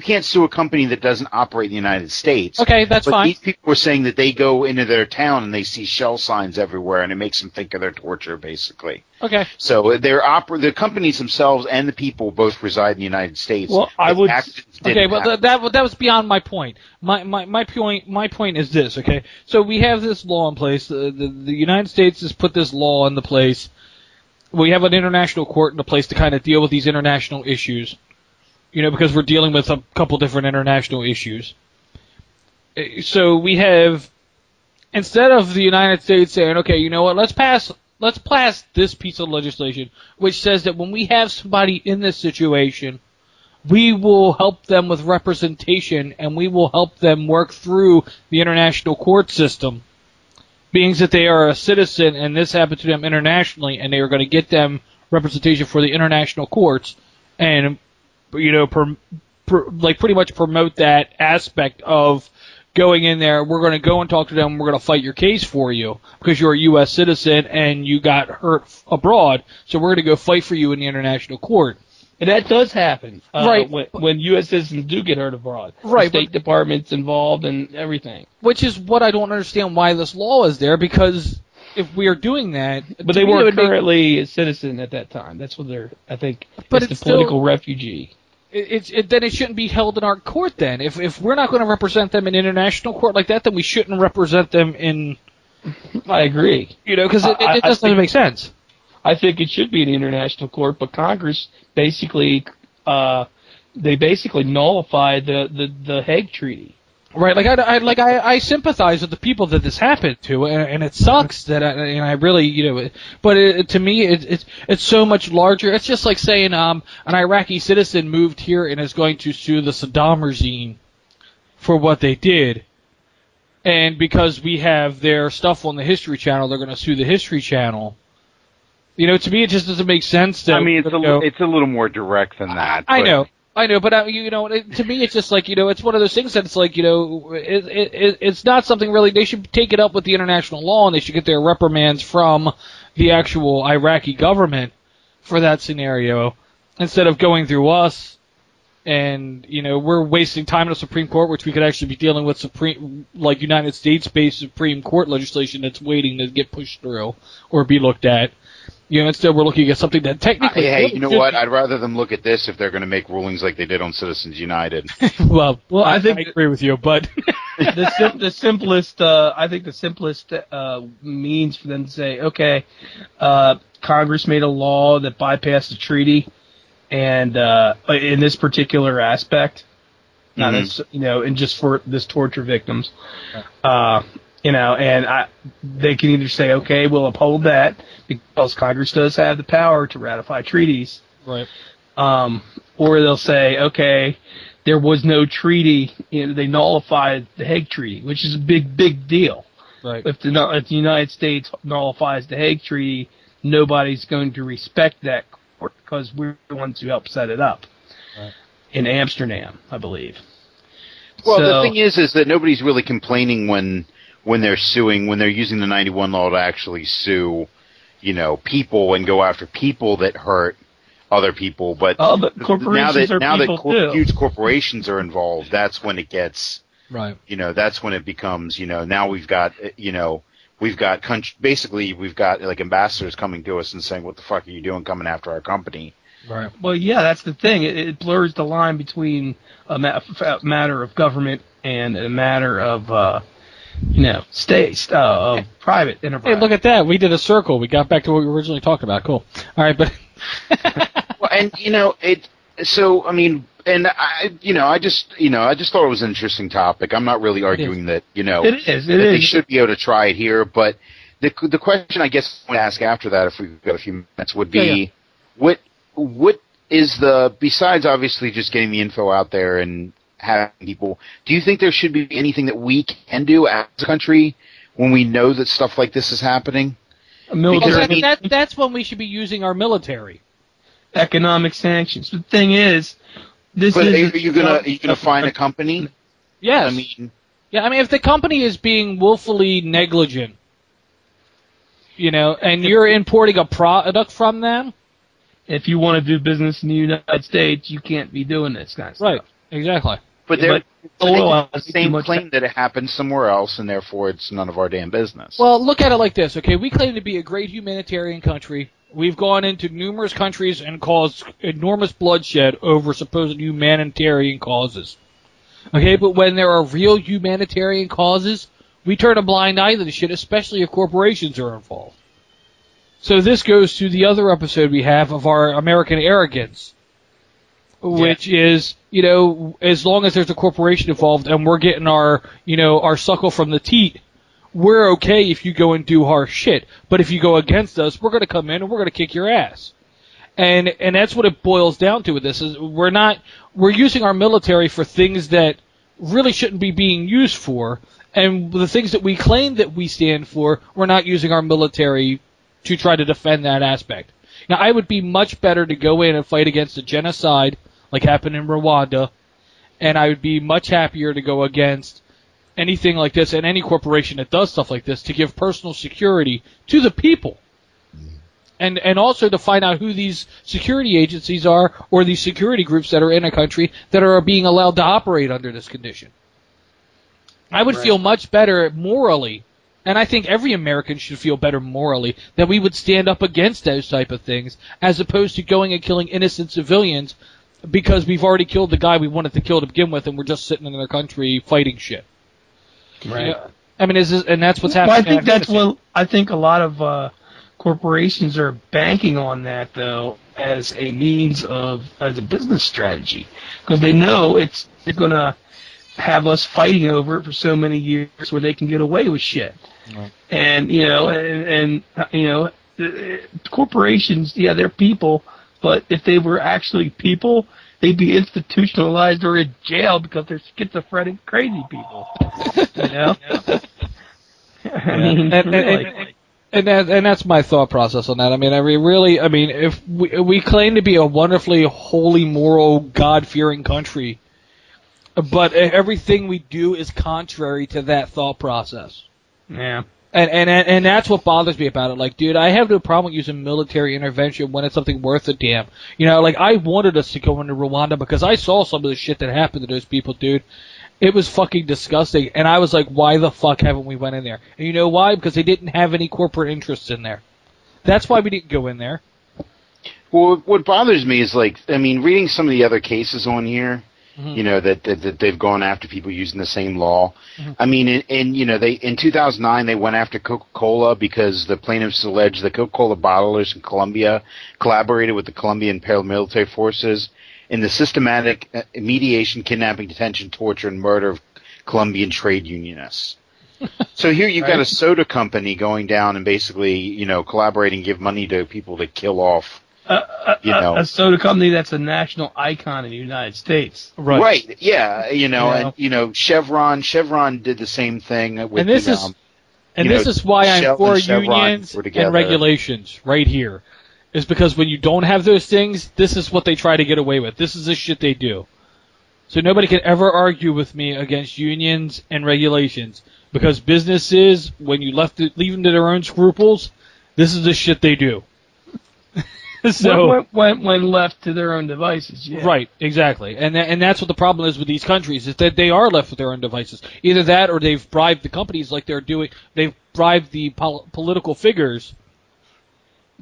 can't sue a company that doesn't operate in the United States. Okay, that's but fine. these people were saying that they go into their town and they see shell signs everywhere, and it makes them think of their torture, basically. Okay. So the companies themselves and the people both reside in the United States. Well, I The would- actions Okay, didn't but happen. that was beyond my point. My point is this. Okay, so we have this law in place. The United States has put this law into place. We have an international court into place to kind of deal with these international issues. Because we're dealing with a couple different international issues. So we have, instead of the United States saying, okay, you know what, let's pass this piece of legislation, which says that when we have somebody in this situation, we will help them with representation and we will help them work through the international court system, being that they are a citizen and this happened to them internationally and they are going to get them representation for the international courts and pretty much promote that aspect of going in there. We're going to go and talk to them. We're going to fight your case for you because you're a U.S. citizen and you got hurt abroad. So we're going to go fight for you in the international court. And that does happen. Right. When U.S. citizens do get hurt abroad. Right, The State Department's involved and everything. Which is what I don't understand why this law is there, because if we are doing that, But to they me, it weren't would make- currently a citizen at that time. That's what they're, I think, But it's it's the political still- refugee. then it shouldn't be held in our court. Then, if we're not going to represent them in international court like that, then we shouldn't represent them in, I agree. because I it just doesn't think- make sense. I think it should be an international court, but Congress basically, they basically nullified the Hague Treaty. Right, I sympathize with the people that this happened to, and it sucks that I really, but to me it's so much larger. It's just like saying an Iraqi citizen moved here and is going to sue the Saddam regime for what they did, and because we have their stuff on the History Channel, they're going to sue the History Channel. To me it just doesn't make sense. That, I mean, it's a little more direct than that. I but- know. But to me, it's just like it's one of those things that it's like it's not something really. They should take it up with the international law, and they should get their reprimands from the actual Iraqi government for that scenario, instead of going through us. And we're wasting time in the Supreme Court, which we could actually be dealing with United States-based Supreme Court legislation that's waiting to get pushed through or be looked at. Instead we're looking at something that technically. Hey, really you know should what? be- I'd rather them look at this if they're going to make rulings like they did on Citizens United. Well, I think- I agree with you, but The simplest, I think the simplest means for them to say, okay, Congress made a law that bypassed the treaty, and in this particular aspect, not as and just for this torture victims, they can either say, okay, we'll uphold that because Congress does have the power to ratify treaties, right. or they'll say, okay, there was no treaty, they nullified the Hague Treaty, which is a big deal. Right. If the United States nullifies the Hague Treaty, nobody's going to respect that court because we're the ones who helped set it up in Amsterdam, I believe. Well, So- the thing is that nobody's really complaining when they're suing, when they're using the 91 law to actually sue, people and go after people that hurt other people. But but corporations now are people too. huge corporations are involved, that's when it gets, Right. that's when it becomes, now we've got, we've got like ambassadors coming to us and saying, what the fuck are you doing coming after our company? Right. Well, yeah, that's the thing. It blurs the line between a matter of government and a matter of, state, of private enterprise. Hey, look at that. We did a circle. We got back to what we originally talked about. Cool. All right, but Well, and so I mean, and I just thought it was an interesting topic. I'm not really arguing that, It is. they should be able to try it here, but the question I guess I want to ask after that, if we've got a few minutes, would be what is besides obviously just getting the info out there and having people, do you think there should be anything that we can do as a country when we know that stuff like this is happening? Military, that's when we should be using our military. economic sanctions. The thing is, Are you gonna find a company? Yes. I mean, if the company is being willfully negligent, and you're importing a product from them, if you want to do business in the United States, you can't be doing this kind of stuff. right? Exactly. but they're oil the has same too much- claim that it happened somewhere else, and therefore it's none of our damn business. Well, look at it like this, okay? We claim to be a great humanitarian country. We've gone into numerous countries and caused enormous bloodshed over supposed humanitarian causes. Okay, but when there are real humanitarian causes, we turn a blind eye to the shit, especially if corporations are involved. So this goes to the other episode we have of our American arrogance, which is, as long as there's a corporation involved and we're getting our suckle from the teat, we're okay if you go and do harsh shit. But if you go against us, we're going to come in and we're going to kick your ass. And that's what it boils down to with this, is we're using our military for things that really shouldn't be being used for, and the things that we claim that we stand for, we're not using our military to try to defend that aspect. Now, I would be much better to go in and fight against a genocide like happened in Rwanda, and I would be much happier to go against anything like this and any corporation that does stuff like this to give personal security to the people. And also to find out who these security agencies are, or these security groups that are in a country that are being allowed to operate under this condition. I would feel much better morally, and I think every American should feel better morally, that we would stand up against those type of things, as opposed to going and killing innocent civilians because we've already killed the guy we wanted to kill to begin with, and we're just sitting in their country fighting shit. Right. I mean, and that's what's Well, happening. I think a lot of corporations are banking on that, though, as a means as a business strategy, because they know they're going to have us fighting over it for so many years where they can get away with shit. Right. And corporations, they're people, but if they were actually people, they'd be institutionalized or in jail because they're schizophrenic, crazy people. I mean, really. And that's my thought process on that. I mean, if we claim to be a wonderfully holy, moral, God-fearing country, but everything we do is contrary to that thought process. Yeah. And that's what bothers me about it. Like, dude, I have no problem using military intervention when it's something worth a damn. I wanted us to go into Rwanda because I saw some of the shit that happened to those people, dude. It was fucking disgusting, and I was like, why the fuck haven't we went in there? And you know why? Because they didn't have any corporate interests in there. That's why we didn't go in there. Well, what bothers me is, reading some of the other cases on here, that they've gone after people using the same law. Mm-hmm. I mean, in 2009 they went after Coca-Cola because the plaintiffs alleged the Coca-Cola bottlers in Colombia collaborated with the Colombian paramilitary forces in the systematic mediation, kidnapping, detention, torture, and murder of Colombian trade unionists. So here you've got a soda company going down and basically, collaborating, give money to people to kill off. A soda company that's a national icon in the United States. Right. Yeah. And Chevron did the same thing with. And this is why I'm for unions and regulations right here. Is because when you don't have those things, this is what they try to get away with. This is the shit they do. So nobody can ever argue with me against unions and regulations, because businesses, when you leave them to their own scruples, this is the shit they do. So when left to their own devices, yeah. right, exactly, and that's what the problem is with these countries is that they are left with their own devices. Either that, or they've bribed the companies like they're doing. They've bribed the political figures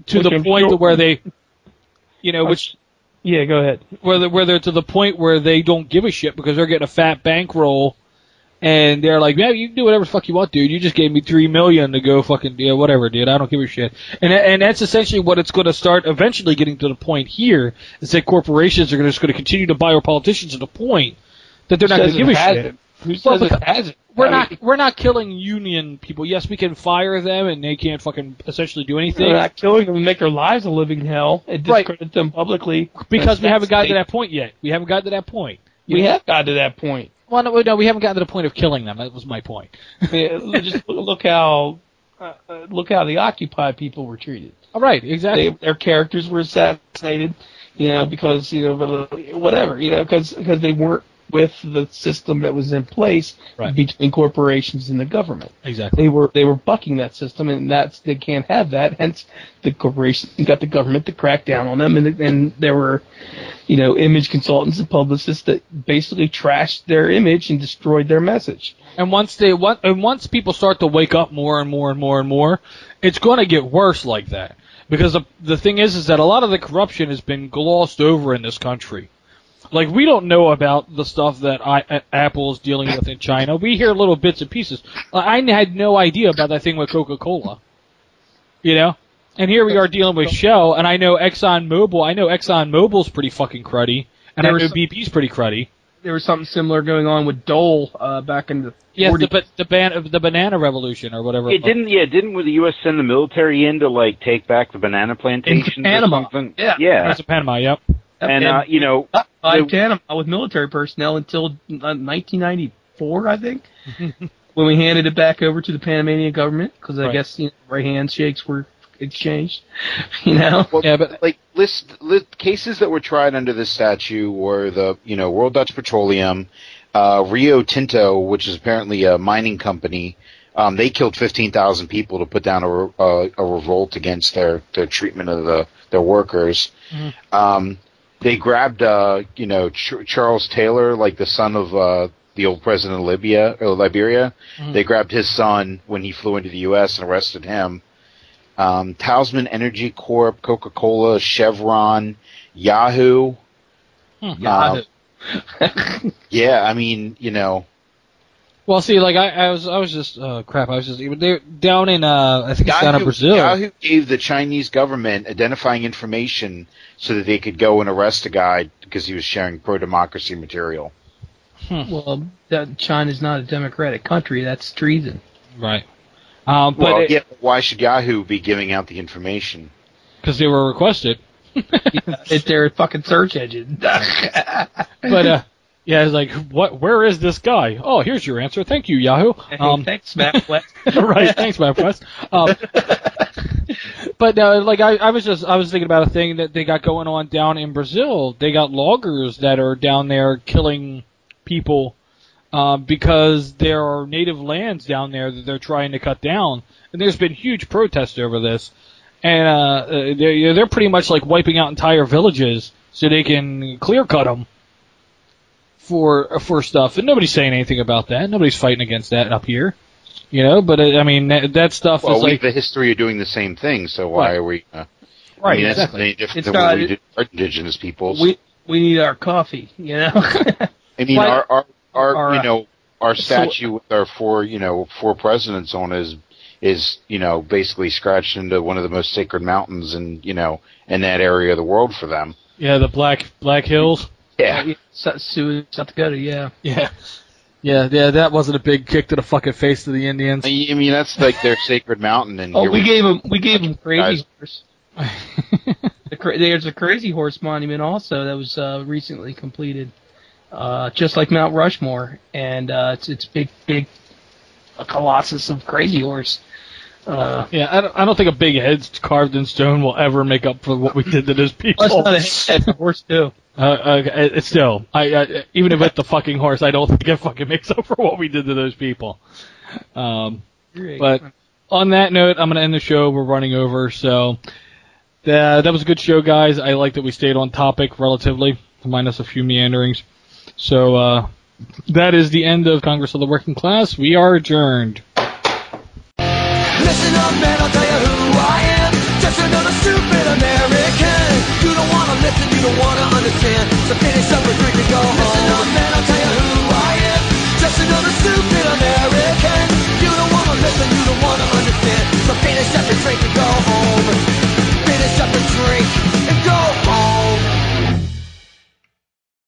to Which the I'm point sure- where they, which Yeah, go ahead. where they're to the point where they don't give a shit because they're getting a fat bankroll. And they're like, yeah, you can do whatever the fuck you want, dude. You just gave me $3 million to go fucking, whatever, dude. I don't give a shit. And that's essentially what it's going to start eventually getting to the point here, is that corporations are just going to continue to buy our politicians to the point that they're not going to give a shit. Who Well, says because it hasn't? We're not killing union people. Yes, we can fire them and they can't fucking essentially do anything. We're not killing them and make their lives a living hell and Right. discredit them publicly. Because we haven't gotten to that. that point yet. We haven't gotten to that point. We have got to that point. Well, no, we haven't gotten to the point of killing them. That was my point. Yeah, just look how the Occupy people were treated. All right, exactly. Their characters were assassinated, because whatever, because they weren't with the system that was in place Right. between corporations and the government. Exactly. They were bucking that system, and they can't have that. Hence, the corporations got the government to crack down on them, and there were, image consultants and publicists that basically trashed their image and destroyed their message. And once people start to wake up more and more and more and more, it's going to get worse like that. Because the thing is that a lot of the corruption has been glossed over in this country. Like, we don't know about the stuff that Apple is dealing with in China. We hear little bits and pieces. I had no idea about that thing with Coca-Cola. And here we are dealing with Shell, and I know ExxonMobil. I know ExxonMobil's pretty fucking cruddy, and I know BP's pretty cruddy. There was something similar going on with Dole back in the Yes, 40s. the banana revolution or whatever. Didn't the U.S. send the military in to take back the banana plantations? In Panama. Or something? Yeah. That's in Panama, yep. And Panama with military personnel until 1994, I think, when we handed it back over to the Panamanian government because I Right. guess right handshakes were exchanged. Well, Yeah, but list cases that were tried under this statute were the World Dutch Petroleum, Rio Tinto, which is apparently a mining company. They killed 15,000 people to put down a revolt against their treatment of their workers. Mm-hmm. They grabbed Charles Taylor, like the son of the old president of Liberia. Mm-hmm. They grabbed his son when he flew into the U.S. and arrested him. Talisman Energy Corp, Coca-Cola, Chevron, Yahoo. Yahoo. Yeah, I mean, well, see, like I was just they're down in I think it's down in Brazil. Yahoo gave the Chinese government identifying information so that they could go and arrest a guy because he was sharing pro-democracy material. Well, China's not a democratic country. That's treason. Right. Why should Yahoo be giving out the information? Because they were requested. It's their fucking search engine. But it's like, what? Where is this guy? Oh, here's your answer. Thank you, Yahoo. Thanks, MapQuest. Right. Thanks, MapQuest. But I was thinking about a thing that they got going on down in Brazil. They got loggers that are down there killing people because there are native lands down there that they're trying to cut down, and there's been huge protests over this. And they're pretty much like wiping out entire villages so they can clear cut them for stuff. And nobody's saying anything about that. Nobody's fighting against that up here, But I mean, that stuff Well, is we like have a history of doing the same thing, so why Right. are we? right. I mean, that's Exactly. any different It's than what not- we did our indigenous peoples. we need our coffee, I mean, Right. our statue with our four presidents on is basically scratched into one of the most sacred mountains in that area of the world for them. Yeah, the Black Hills. Yeah. South Dakota, yeah. Yeah, that wasn't a big kick to the fucking face of the Indians. I mean, that's like their sacred mountain, and Oh, here we gave him Crazy Guys. Horse. There's a Crazy Horse monument also that was recently completed, just like Mount Rushmore, and it's big, a colossus of Crazy Horse. Yeah, I don't think a big head carved in stone will ever make up for what we did to those people. Well, it's not a horse too. It's still, I even with the fucking horse, I don't think it fucking makes up for what we did to those people. But on that note, I'm going to end the show. We're running over, so that was a good show, guys. I like that we stayed on topic relatively, minus a few meanderings. So that is the end of Congress of the Working Class. We are adjourned. Listen up, man, I'll tell you who I am. Just another stupid